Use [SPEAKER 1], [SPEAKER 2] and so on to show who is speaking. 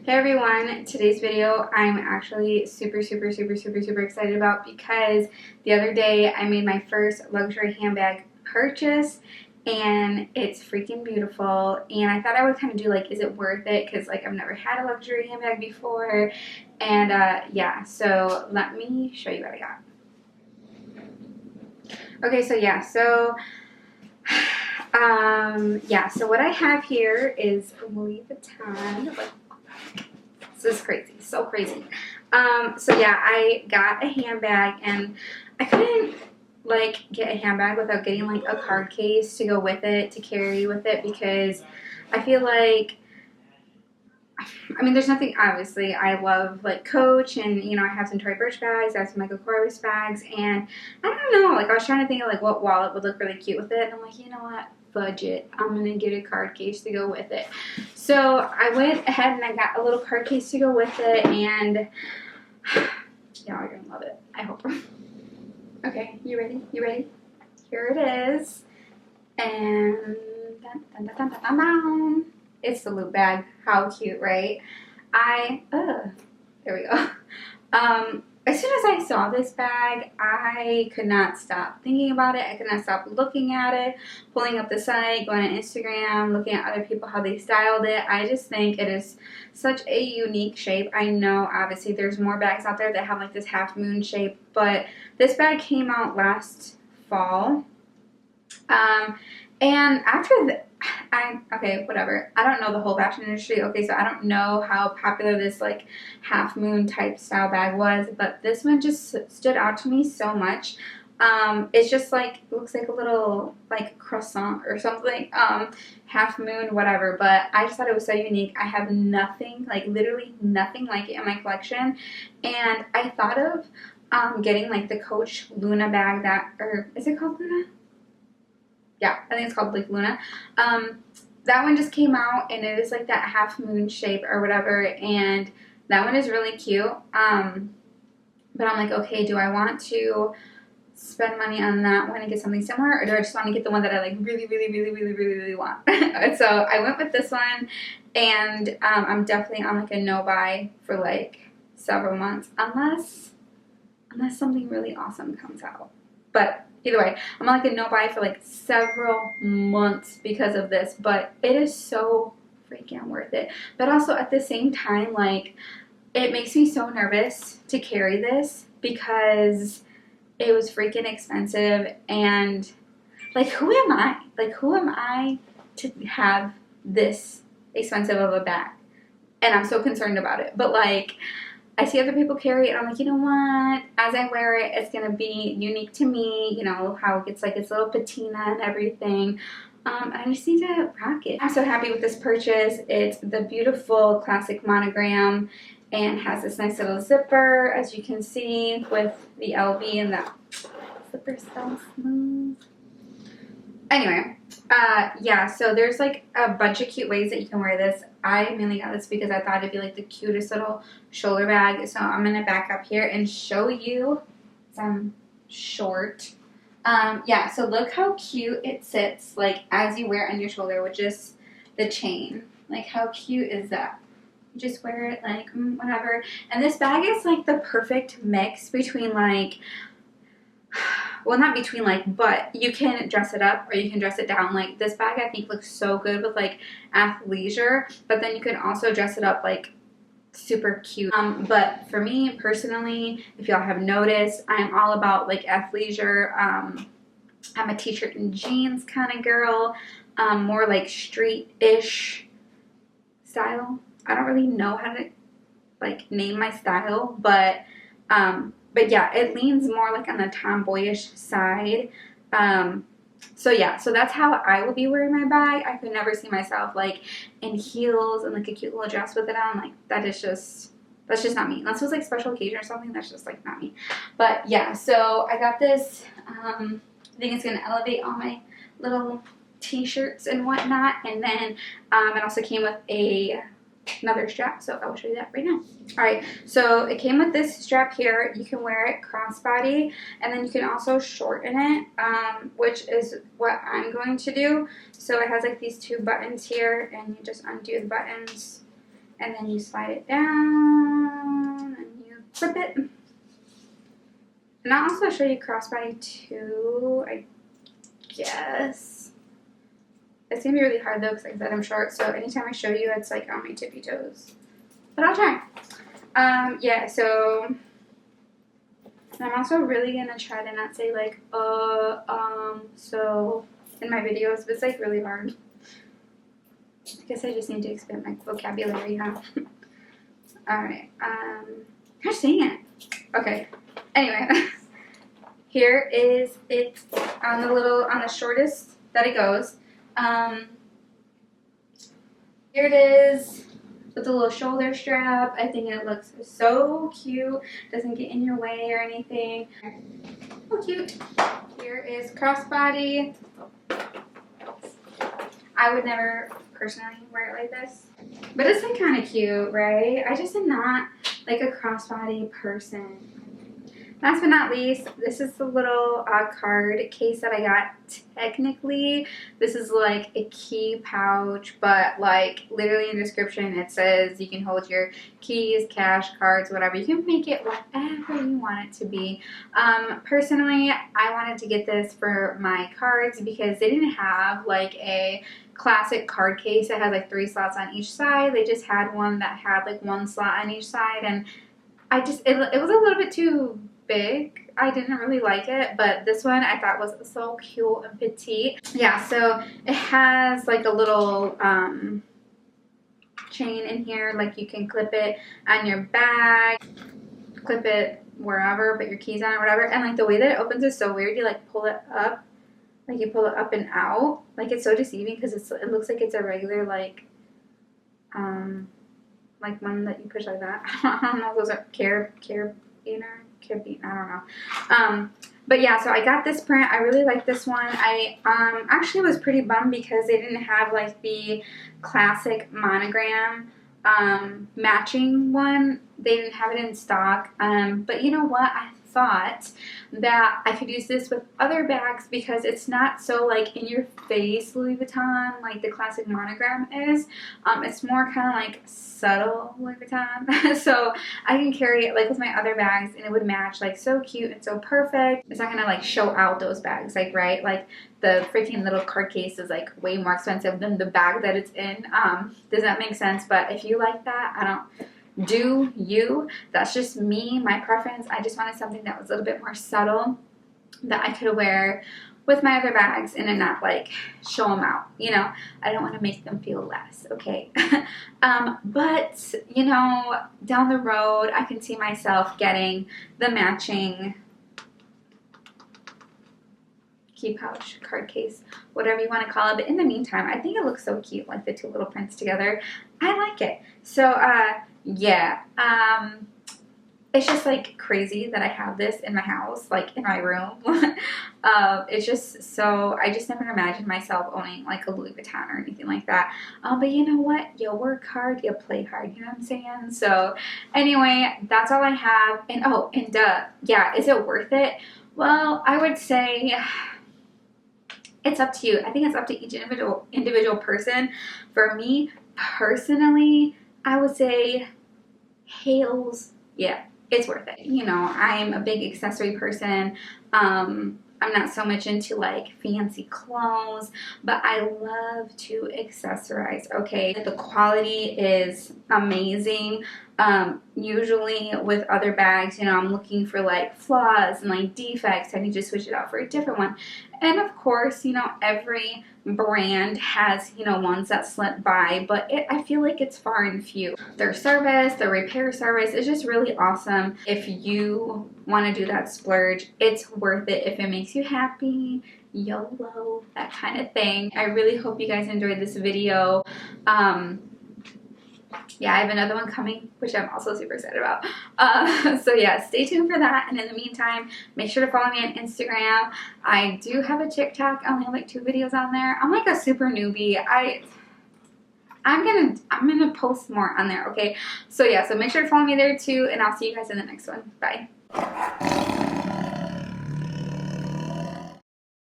[SPEAKER 1] Hey everyone, today's video I'm actually super excited about because the other day I made my first luxury handbag purchase and it's freaking beautiful, and I thought I would kind of do like, is it worth it, because like I've never had a luxury handbag before. And yeah, so let me show you what I got. Okay, so so what I have here is Louis Vuitton. This is crazy, so crazy. So yeah, I got a handbag, and I couldn't like get a handbag without getting like a card case to go with it, to carry with it, because I feel like, I mean, there's nothing, obviously I love like Coach, and you know, I have some Tory Burch bags, I have some Michael Kors bags, and I don't know, like I was trying to think of like what wallet would look really cute with it, and I'm like, you know what, budget, I'm gonna get a card case to go with it. So I went ahead and I got a little card case to go with it, and y'all are gonna love it, I hope. Okay, you ready? You ready? Here it is. And it's the loop bag. How cute, right? There we go. As soon as I saw this bag, I could not stop thinking about it. I could not stop looking at it, pulling up the site, going on Instagram, looking at other people, how they styled it. I just think it is such a unique shape. I know obviously there's more bags out there that have like this half moon shape, but this bag came out last fall. And after okay, whatever. I don't know the whole fashion industry. Okay, so I don't know how popular this like half moon type style bag was, but this one just stood out to me so much. It's just like, it looks like a little like croissant or something, half moon, whatever, but I just thought it was so unique. I have nothing, like literally nothing like it in my collection, and I thought of getting like the Coach Luna bag or is it called Luna? Yeah, I think it's called like Luna. That one just came out, and it is like that half moon shape or whatever, and that one is really cute. But I'm like, okay, do I want to spend money on that one and get something similar, or do I just want to get the one that I like really want? So I went with this one, and I'm definitely on like a no buy for like several months, unless something really awesome comes out. But either way, I'm on like a no buy for like several months because of this, but it is so freaking worth it. But also at the same time, like, it makes me so nervous to carry this because it was freaking expensive, and like, who am I? Like, who am I to have this expensive of a bag? And I'm so concerned about it. But like, I see other people carry it, and I'm like, you know what? As I wear it, it's going to be unique to me. You know, how it gets like its little patina and everything. I just need to rock it. I'm so happy with this purchase. It's the beautiful classic monogram and has this nice little zipper, as you can see, with the LV, and the zipper so smooth. Anyway, yeah, so there's like a bunch of cute ways that you can wear this. I mainly got this because I thought it'd be like the cutest little shoulder bag. So I'm going to back up here and show you some short. Yeah, so look how cute it sits, like as you wear it on your shoulder with just the chain. Like, how cute is that? You just wear it like whatever. And this bag is like the perfect mix between like, well, not between like, but you can dress it up or you can dress it down. Like, this bag I think looks so good with like athleisure, but then you can also dress it up like super cute. But for me personally, if y'all have noticed, I'm all about like athleisure. I'm a t-shirt and jeans kind of girl, more like street-ish style. I don't really know how to like name my style, but yeah, it leans more like on the tomboyish side. So yeah, so that's how I will be wearing my bag. I could never see myself like in heels and like a cute little dress with it on. Like, that's just not me. Unless it was like special occasion or something, that's just like not me. But yeah, so I got this. I think it's gonna elevate all my little t-shirts and whatnot. And then it also came with another strap, so I will show you that right now. Alright, so it came with this strap here. You can wear it crossbody, and then you can also shorten it, which is what I'm going to do. So it has like these two buttons here, and you just undo the buttons, and then you slide it down and you clip it. And I'll also show you crossbody too, I guess. It's gonna be really hard though because like I said I'm short, so anytime I show you it's like on my tippy toes. But I'll try. Yeah, so I'm also really gonna try to not say like so in my videos, but it's like really hard. I guess I just need to expand my vocabulary, huh? Alright, how's saying it? Okay. Anyway, here is it on the shortest that it goes. Here it is with the little shoulder strap. I think it looks so cute. Doesn't get in your way or anything. So cute. Here is crossbody. I would never personally wear it like this, but it's like kind of cute, right? I just am not like a crossbody person. Last but not least, this is the little card case that I got. Technically, this is like a key pouch, but like literally in the description it says you can hold your keys, cash, cards, whatever. You can make it whatever you want it to be. Personally, I wanted to get this for my cards because they didn't have like a classic card case that has like 3 slots on each side. They just had one that had like 1 slot on each side, and it was a little bit too big. I didn't really like it, but this one I thought was so cute and petite. Yeah, so it has like a little chain in here, like you can clip it on your bag, clip it wherever, put your keys on or whatever. And like the way that it opens is so weird. You like pull it up, like you pull it up and out. Like it's so deceiving because it looks like it's a regular like one that you push like that. I don't know if those are carabiner, I don't know. But yeah, so I got this print. I really like this one. I actually was pretty bummed because they didn't have like the classic monogram matching one. They didn't have it in stock. But you know what? I thought that I could use this with other bags because it's not so like in your face Louis Vuitton like the classic monogram is. It's more kind of like subtle Louis Vuitton. So I can carry it like with my other bags and it would match like so cute and so perfect. It's not gonna like show out those bags, like, right? Like the freaking little card case is like way more expensive than the bag that it's in. Does that make sense? But if you like that, I don't. Do you? That's just me, my preference. I just wanted something that was a little bit more subtle that I could wear with my other bags and then not like show them out, you know. I don't want to make them feel less, okay? But you know, down the road I can see myself getting the matching key pouch, card case, whatever you want to call it. But in the meantime, I think it looks so cute, like the 2 little prints together. I like it. So yeah, it's just like crazy that I have this in my house, like in my room. It's just so, I just never imagined myself owning like a Louis Vuitton or anything like that. But you know what? You work hard, you play hard, you know what I'm saying? So anyway, that's all I have. And oh, and yeah, is it worth it? Well, I would say it's up to you. I think it's up to each individual person. For me personally, I would say hails, yeah, it's worth it. You know, I'm a big accessory person. I'm not so much into like fancy clothes, but I love to accessorize, okay? The quality is amazing. Usually with other bags, you know, I'm looking for like flaws and like defects. I need to switch it out for a different one. And of course, you know, every brand has, you know, ones that slip by, but I feel like it's far and few. Their service, their repair service is just really awesome. If you want to do that splurge, it's worth it. If it makes you happy, YOLO, that kind of thing. I really hope you guys enjoyed this video. Yeah, I have another one coming, which I'm also super excited about. So yeah, stay tuned for that. And in the meantime, make sure to follow me on Instagram. I do have a TikTok. I only have like 2 videos on there. I'm like a super newbie. I'm gonna post more on there, okay? So yeah, so make sure to follow me there too, and I'll see you guys in the next one. Bye.